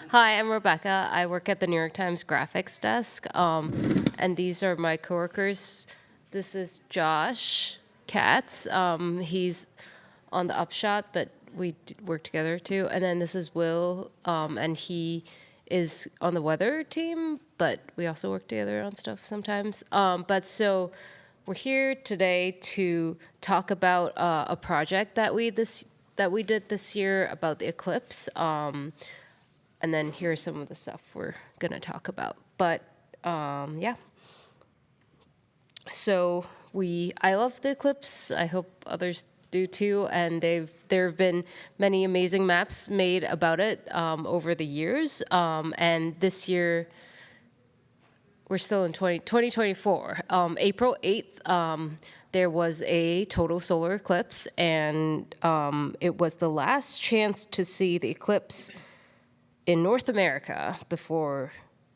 Hi, I'm Rebecca. I work at the New York Times graphics desk, and these are my coworkers. This is Josh Katz. He's on the Upshot, but we work together too. And then this is Will, and he is on the weather team, but we also work together on stuff sometimes. But so we're here today to talk about a project that we did this year about the eclipse. And then here's some of the stuff we're going to talk about. But yeah. So I love the eclipse. I hope others do too. And there have been many amazing maps made about it over the years. And this year, we're still in 2024. April 8th, there was a total solar eclipse, and it was the last chance to see the eclipse in North America before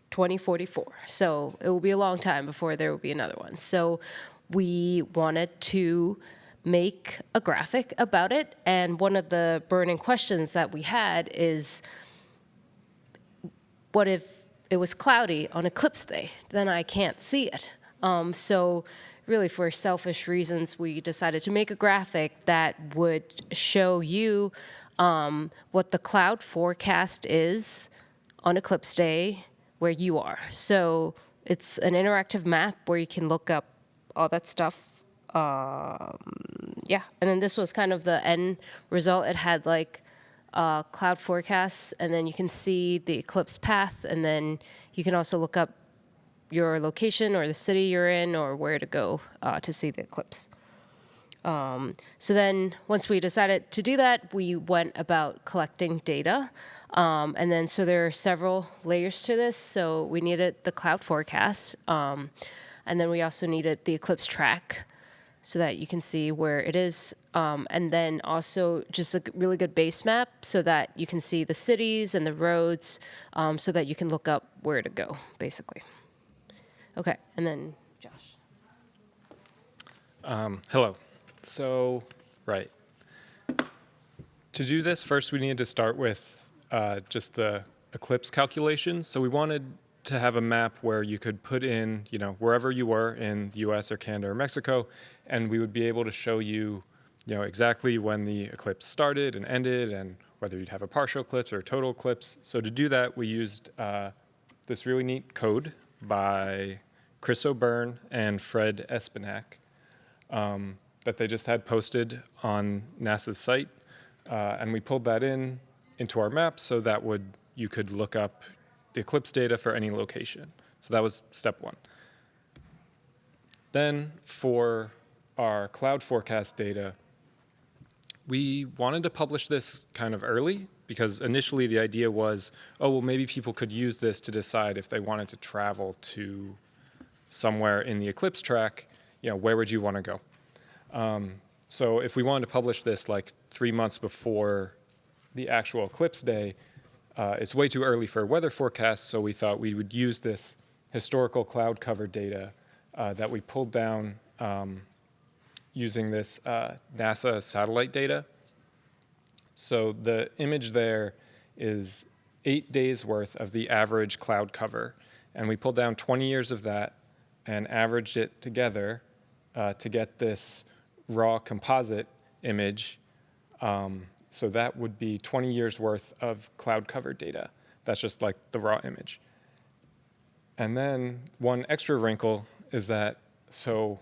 2044. So it will be a long time before there will be another one. So we wanted to make a graphic about it. And one of the burning questions that we had is, what if it was cloudy on eclipse day? Then I can't see it. So really, for selfish reasons, we decided to make a graphic that would show you what the cloud forecast is on eclipse day where you are. So it's an interactive map where you can look up all that stuff. Yeah, and then this was kind of the end result. It had like cloud forecasts, and then you can see the eclipse path, and then you can also look up your location or the city you're in or where to go to see the eclipse. So then once we decided to do that, we went about collecting data. And then so there are several layers to this. So we needed the cloud forecast. And then we also needed the eclipse track so that you can see where it is. And then also just a really good base map so that you can see the cities and the roads so that you can look up where to go, basically. Okay, and then Josh. Hello. So, right. To do this, first we needed to start with just the eclipse calculations. So we wanted to have a map where you could put in, wherever you were in the US or Canada or Mexico, and we would be able to show you, exactly when the eclipse started and ended and whether you'd have a partial eclipse or a total eclipse. So to do that, we used this really neat code by Chris O'Byrne and Fred Espinac that they just had posted on NASA's site. And we pulled that into our map so that you could look up the eclipse data for any location. So that was step one. Then for our cloud forecast data, we wanted to publish this kind of early because initially the idea was, maybe people could use this to decide if they wanted to travel to somewhere in the eclipse track, where would you want to go? So if we wanted to publish this like 3 months before the actual eclipse day, it's way too early for a weather forecast, so we thought we would use this historical cloud cover data that we pulled down using this NASA satellite data. So the image there is 8 days worth of the average cloud cover, and we pulled down 20 years of that and averaged it together to get this raw composite image. So that would be 20 years worth of cloud cover data. That's just like the raw image. And then one extra wrinkle is that, so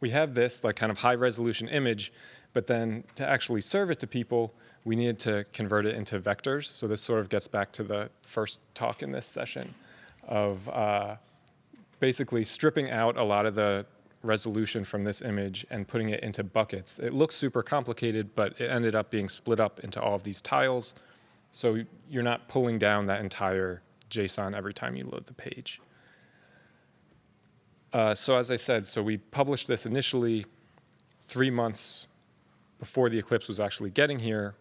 we have this like kind of high resolution image, but then to actually serve it to people, we needed to convert it into vectors. So this sort of gets back to the first talk in this session of basically stripping out a lot of the resolution from this image and putting it into buckets. It looks super complicated, but it ended up being split up into all of these tiles. So you're not pulling down that entire JSON every time you load the page. So as I said, so we published this initially 3 months before the eclipse was actually getting here.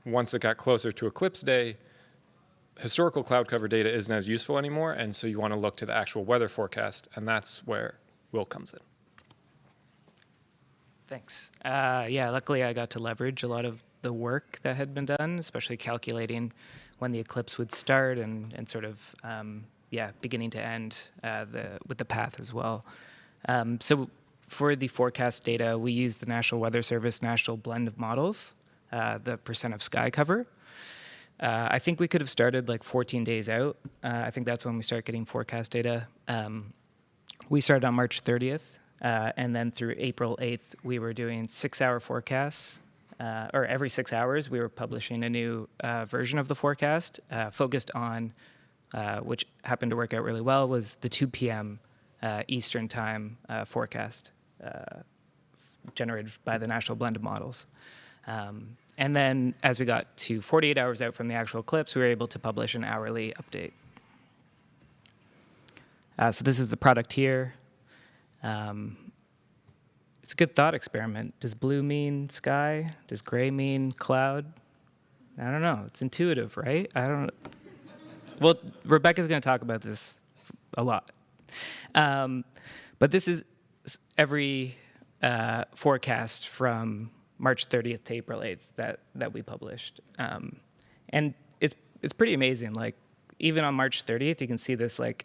Once it got closer to eclipse day, historical cloud cover data isn't as useful anymore, and so you want to look to the actual weather forecast, and that's where Will comes in. Thanks. Yeah, luckily I got to leverage a lot of the work that had been done, especially calculating when the eclipse would start and sort of beginning to end with the path as well. So for the forecast data, we use the National Weather Service National Blend of Models, the percent of sky cover. I think we could have started like 14 days out. I think that's when we start getting forecast data. We started on March 30th, and then through April 8th, we were doing 6-hour forecasts. Or every 6 hours, we were publishing a new version of the forecast, focused on, which happened to work out really well, was the 2 p.m. Eastern time forecast generated by the National Blend of Models. And then as we got to 48 hours out from the actual eclipse, we were able to publish an hourly update. So this is the product here. It's a good thought experiment. Does blue mean sky? Does gray mean cloud? I don't know. It's intuitive, right? I don't know. Well, Rebecca's going to talk about this a lot. But this is every forecast from March 30th to April 8th that we published. And it's pretty amazing. Like, even on March 30th, you can see this, like,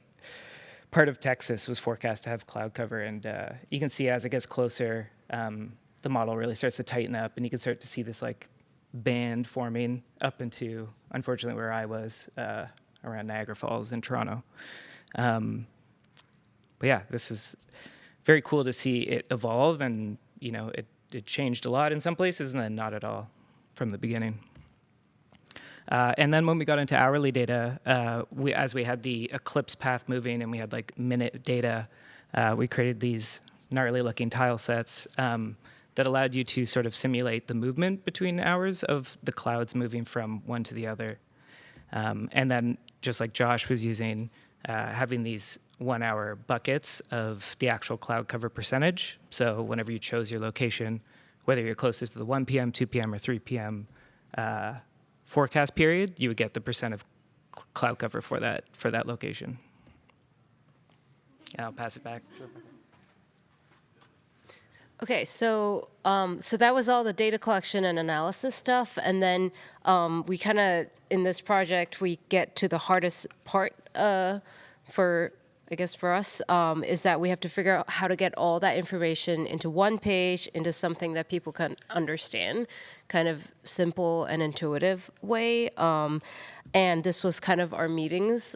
part of Texas was forecast to have cloud cover, and you can see as it gets closer, the model really starts to tighten up, and you can start to see this like band forming up into, unfortunately, where I was, around Niagara Falls in Toronto. But yeah, this is very cool to see it evolve, and it changed a lot in some places, and then not at all from the beginning. And then when we got into hourly data, as we had the eclipse path moving and we had like minute data, we created these gnarly looking tile sets that allowed you to sort of simulate the movement between hours of the clouds moving from one to the other. And then just like Josh was using, having these 1 hour buckets of the actual cloud cover percentage. So whenever you chose your location, whether you're closest to the 1 p.m., 2 p.m., or 3 p.m. Forecast period, you would get the percent of cloud cover for that location. And I'll pass it back. Okay, so that was all the data collection and analysis stuff, and then we kind of, in this project, we get to the hardest part for us, is that we have to figure out how to get all that information into one page, into something that people can understand, kind of simple and intuitive way. And this was kind of our meetings,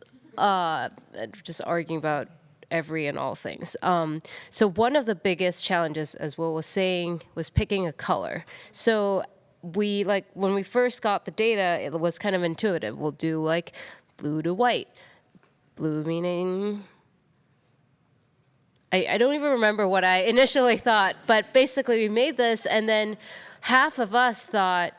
just arguing about every and all things. So one of the biggest challenges, as Will was saying, was picking a color. So when we first got the data, it was kind of intuitive. We'll do like blue to white. Blue meaning, I don't even remember what I initially thought, but basically we made this, and then half of us thought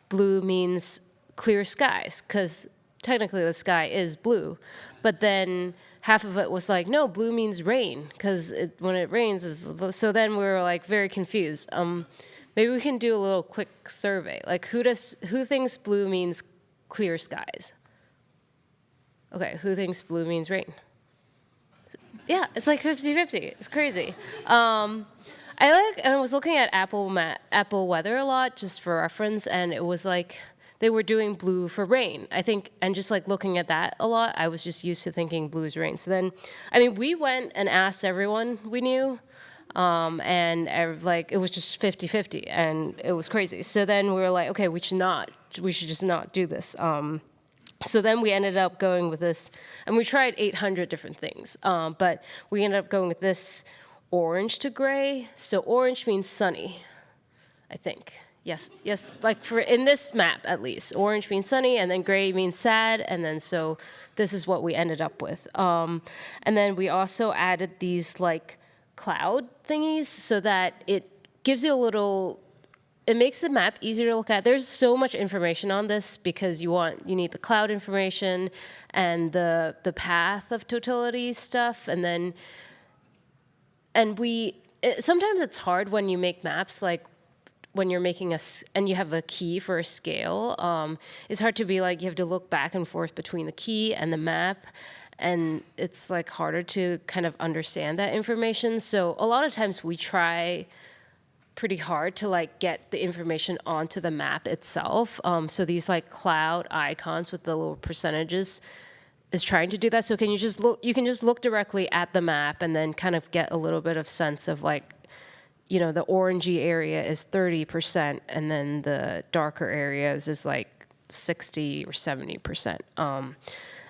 blue means clear skies, because technically the sky is blue. But then half of it was like, no, blue means rain, because when it rains, so then we were like very confused. Maybe we can do a little quick survey. Like, who thinks blue means clear skies? Okay, who thinks blue means rain? Yeah, it's like 50-50. It's crazy. I was looking at Apple Weather a lot just for reference, and it was like they were doing blue for rain, I think, and just like looking at that a lot, I was just used to thinking blue is rain. So then, we went and asked everyone we knew, and it was just 50-50, and it was crazy. So then we were like, okay, we should just not do this. So then we ended up going with this, and we tried 800 different things, but we ended up going with this orange to gray. So orange means sunny, I think. Yes, like in this map at least. Orange means sunny, and then gray means sad, and then so this is what we ended up with. And then we also added these like cloud thingies so that it gives you it makes the map easier to look at. There's so much information on this because you need the cloud information and the path of totality stuff, and sometimes it's hard when you make maps, like when you're making and you have a key for a scale. It's hard to be like, you have to look back and forth between the key and the map, and it's like harder to kind of understand that information. So a lot of times we try pretty hard to like get the information onto the map itself. So these like cloud icons with the little percentages is trying to do that. So can you just look? You can just look directly at the map and then kind of get a little bit of sense of like, you know, the orangey area is 30%, and then the darker areas is like 60 or 70%.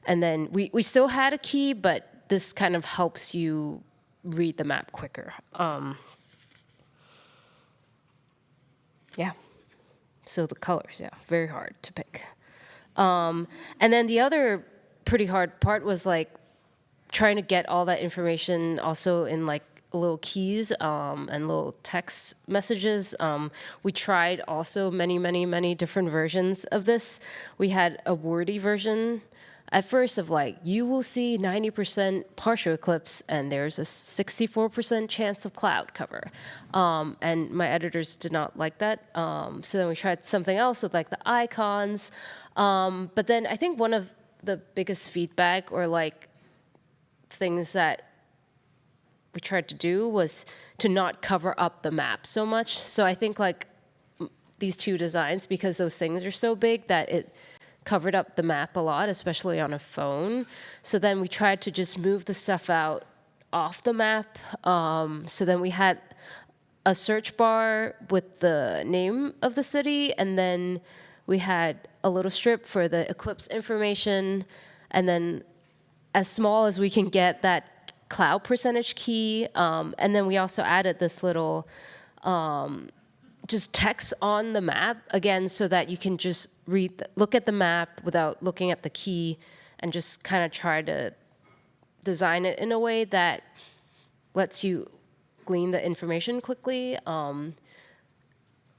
And then we still had a key, but this kind of helps you read the map quicker. Yeah. So the colors, yeah, very hard to pick. And then the other pretty hard part was like trying to get all that information also in like little keys and little text messages. We tried also many different versions of this. We had a wordy version at first of like, you will see 90% partial eclipse and there's a 64% chance of cloud cover. And my editors did not like that. So then we tried something else with like the icons. But then I think one of the biggest feedback or like things that we tried to do was to not cover up the map so much. So I think like these two designs, because those things are so big that it covered up the map a lot, especially on a phone. So then we tried to just move the stuff out off the map. So then we had a search bar with the name of the city, and then we had a little strip for the eclipse information, and then as small as we can get that cloud percentage key. And then we also added this little just text on the map, again, so that you can just look at the map without looking at the key and just kind of try to design it in a way that lets you glean the information quickly. I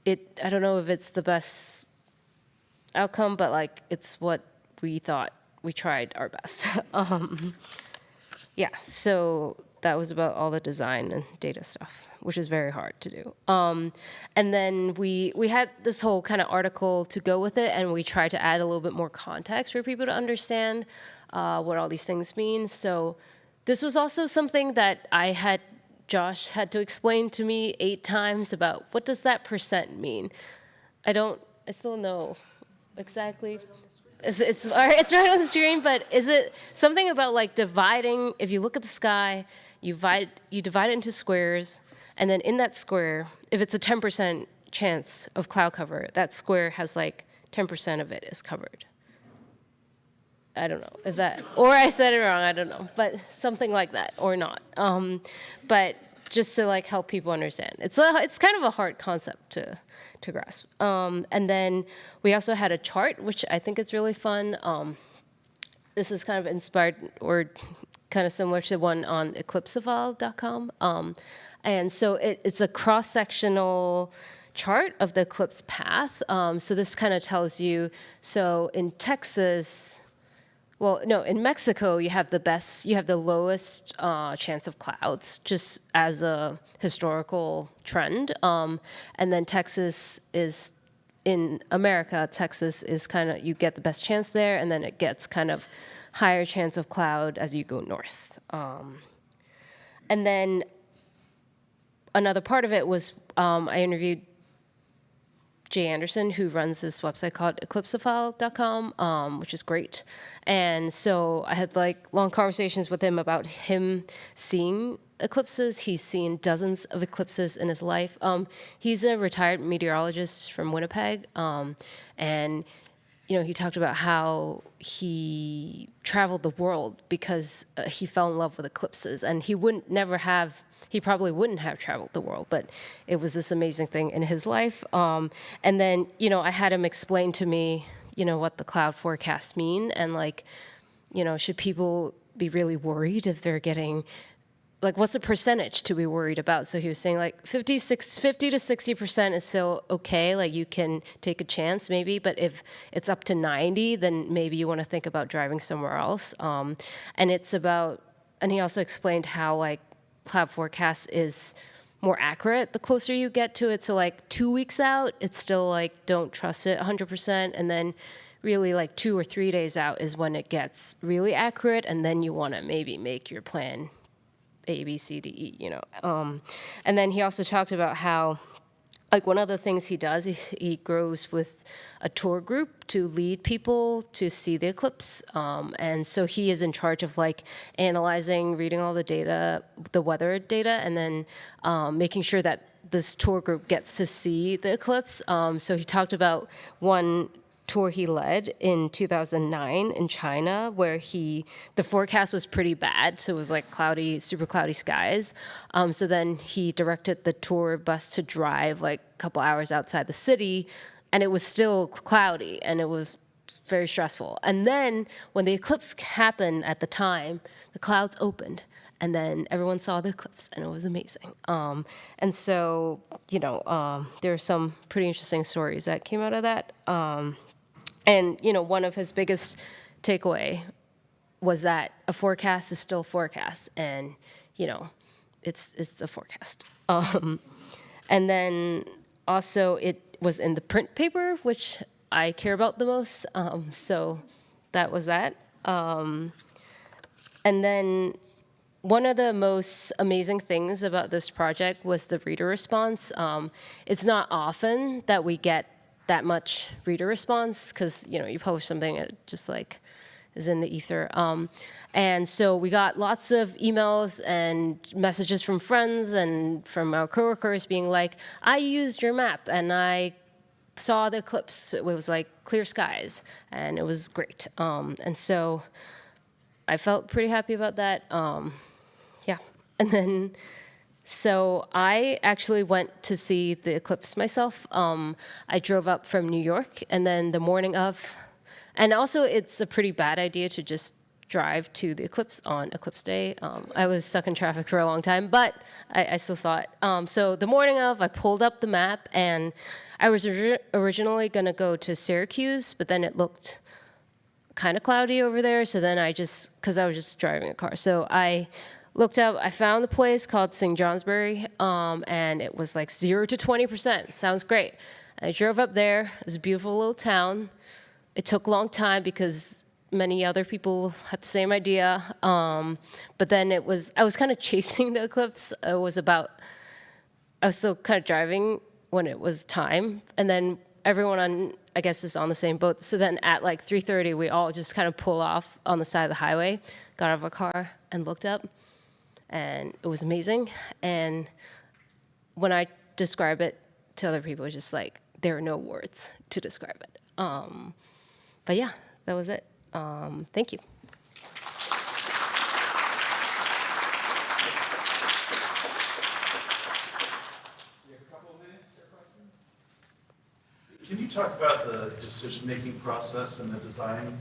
don't know if it's the best outcome, but like it's what we thought. We tried our best. Yeah, so that was about all the design and data stuff, which is very hard to do. And then we had this whole kind of article to go with it, and we tried to add a little bit more context for people to understand what all these things mean. So this was also something that Josh had to explain to me 8 times about what does that percent mean. I still don't know exactly. It's right on the screen, but is it something about like dividing? If you look at the sky, you divide it into squares, and then in that square, if it's a 10% chance of cloud cover, that square has like 10% of it is covered. I don't know if that, or I said it wrong, I don't know, but something like that, or not. But just to like help people understand. It's kind of a hard concept to grasp. And then we also had a chart, which I think is really fun. This is kind of inspired or kind of similar to the one on eclipseval.com. And so it's a cross-sectional chart of the eclipse path. So this kind of tells you, so in Texas, well, no, in Mexico, you have the lowest chance of clouds, just as a historical trend. And then in America, Texas is kind of, you get the best chance there, and then it gets kind of higher chance of cloud as you go north. And then another part of it was I interviewed Jay Anderson, who runs this website called eclipseval.com, which is great. And so I had like long conversations with him about him seeing eclipses. He's seen dozens of eclipses in his life. He's a retired meteorologist from Winnipeg. And he talked about how he traveled the world because he fell in love with eclipses, and he probably wouldn't have traveled the world, but it was this amazing thing in his life. And then, I had him explain to me, what the cloud forecasts mean, and like, should people be really worried if they're getting, like, what's a percentage to be worried about? So he was saying like 50 to 60% is still okay. Like you can take a chance maybe, but if it's up to 90, then maybe you want to think about driving somewhere else. And he also explained how like cloud forecast is more accurate the closer you get to it. So like 2 weeks out, it's still like, don't trust it 100%. And then really like 2 or 3 days out is when it gets really accurate. And then you want to maybe make your plan A, B, C, D, E, And then he also talked about how like one of the things he does is he goes with a tour group to lead people to see the eclipse. And so he is in charge of like analyzing, reading all the data, the weather data, and then making sure that this tour group gets to see the eclipse. So he talked about one tour he led in 2009 in China, where the forecast was pretty bad, so it was like cloudy, super cloudy skies. So then he directed the tour bus to drive like a couple hours outside the city, and it was still cloudy, and it was very stressful. And then when the eclipse happened at the time, the clouds opened, and then everyone saw the eclipse, and it was amazing. And so, there are some pretty interesting stories that came out of that. And, one of his biggest takeaway was that a forecast is still a forecast, and, it's a forecast. And then also it was in the print paper, which I care about the most. So that was that. And then one of the most amazing things about this project was the reader response. It's not often that we get that much reader response because, you publish something, it just like is in the ether. And so we got lots of emails and messages from friends and from our coworkers being like, I used your map and I saw the eclipse. It was like clear skies and it was great. And so I felt pretty happy about that. Yeah. And then, so I actually went to see the eclipse myself. I drove up from New York, and then the morning of, and also it's a pretty bad idea to just drive to the eclipse on Eclipse Day. I was stuck in traffic for a long time, but I still saw it. So the morning of, I pulled up the map, and I was originally gonna go to Syracuse, but then it looked kind of cloudy over there, so then because I was just driving a car, so I looked up, I found a place called St. Johnsbury, and it was like 0 to 20%. Sounds great. I drove up there. It was a beautiful little town. It took a long time because many other people had the same idea. But then I was kind of chasing the eclipse. I was still kind of driving when it was time. And then everyone I guess, is on the same boat. So then at like 3:30, we all just kind of pull off on the side of the highway, got out of our car and looked up. And it was amazing. And when I describe it to other people, it's just like, there are no words to describe it. But yeah, that was it. Thank you. Can you talk about the decision-making process and the design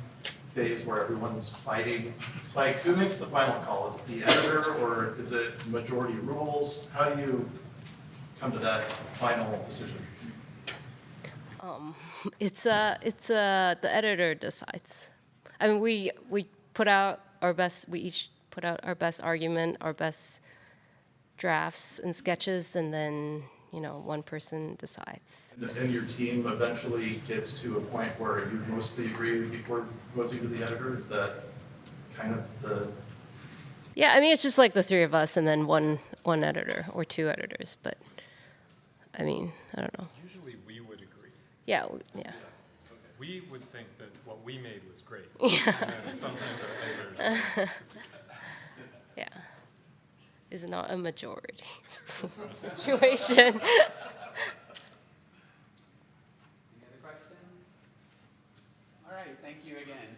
phase where everyone's fighting? Like, who makes the final call? Is it the editor, or is it majority rules? How do you come to that final decision? The editor decides. I mean, we put out our best. We each put out our best argument, our best drafts and sketches, and then one person decides. And your team eventually gets to a point where you mostly agree before goes to the editor? Is that kind of the... Yeah, I mean, it's just like the three of us and then one editor or two editors, but I mean, I don't know. Usually we would agree. Yeah. Okay. We would think that what we made was great. Yeah. And sometimes our editors Yeah. Is not a majority situation. Any other questions? All right, thank you again.